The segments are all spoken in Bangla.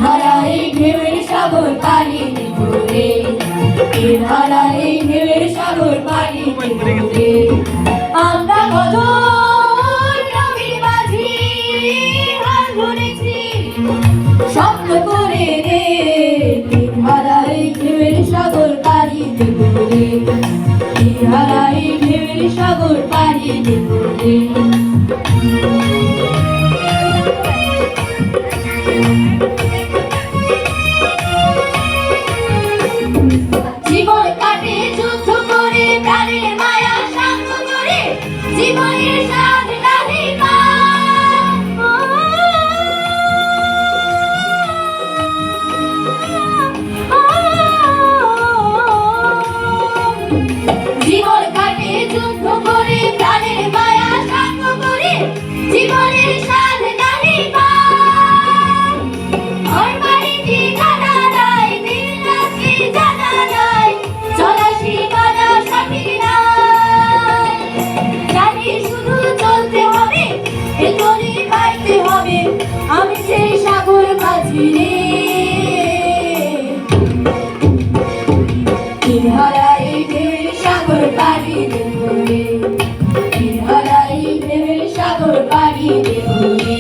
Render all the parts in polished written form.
হারাই ঢেউয়ের সাগর পানি ঘুরে, হারাই ঢেউয়ের সাগর পানি ঘুরে। আমরা কত নদীর মাঝি হাল ধরেছি স্বপ্ন করে রে, হারাই ঢেউয়ের সাগর পানি ঘুরে, হারাই ঢেউয়ের সাগর পানি ঘুরে। জীবন কাটে যুদ্ধ করে, প্রাণের মায়া সাঙ্গ করে, জীবনের স্বাদ নাহি জীবন কাটে যুদ্ধ করে, প্রাণের মায়া সাঙ্গ করে, জীবনের স্বাদ নাহি আমি সেই সাগর মাঝি রে, হারাই ঢেউয়ের সাগর পানি ঘুরে, হারাই ঢেউয়ের সাগর পানি ঘুরে।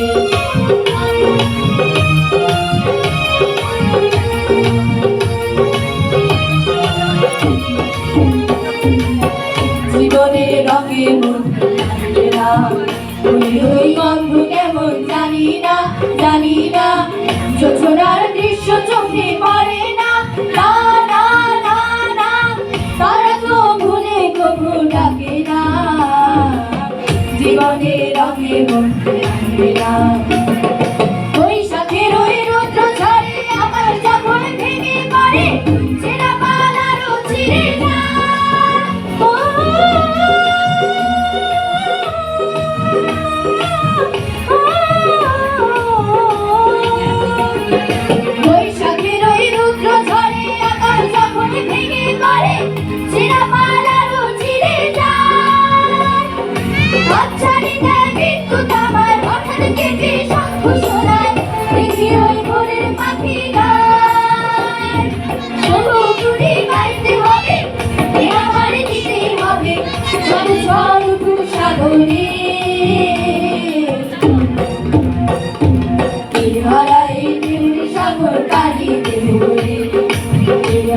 জীবনের রঙে মন ওই গন্ধ কেমন জানি না, জানি না, যোছনার দৃশ্য চোখে পড়ে না, না না না না, তারা তো ভুলে কবু ডাকে না, জীবনের রঙে মন না। বৈশাখের ওই রৌদ্র ঝড়ে আমার যখন ভেঙে পড়ে, ছেঁড়া পালারও ছিঁড়ে যায়। বৈশাখের ওই রুদ্র ঝড়ে আকাশ যখন ভেঙে পড়ে, ছেঁড়া পালারও ছিঁড়ে যায়। আচ্ছাড়ি দেয় বিদ্যুৎ আমার, হঠাৎ কেটে শঙ্খ শোনায়, দেখি ওই ভোরের পাখি গায়। তবু ঘুরে গাইতে হবে, আমার দিতে হবে, ঝড় ঝড় উঠুক সাগরে, হারাই ঢেউয়ের সাগর পানি ঘুরে,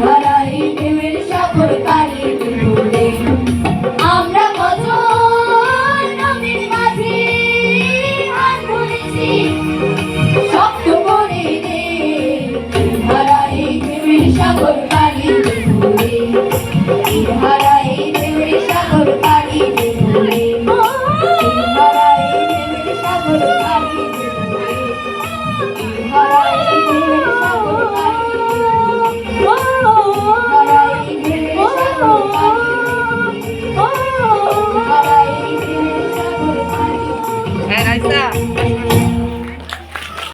হারাই ঢেউয়ের সাগর পানি ঘুরে। আমরা কত নদীর মাঝি হাল ধরেছি স্বপ্ন করে রে, হারাই ঢেউয়ের সাগর পানি ঘুরে।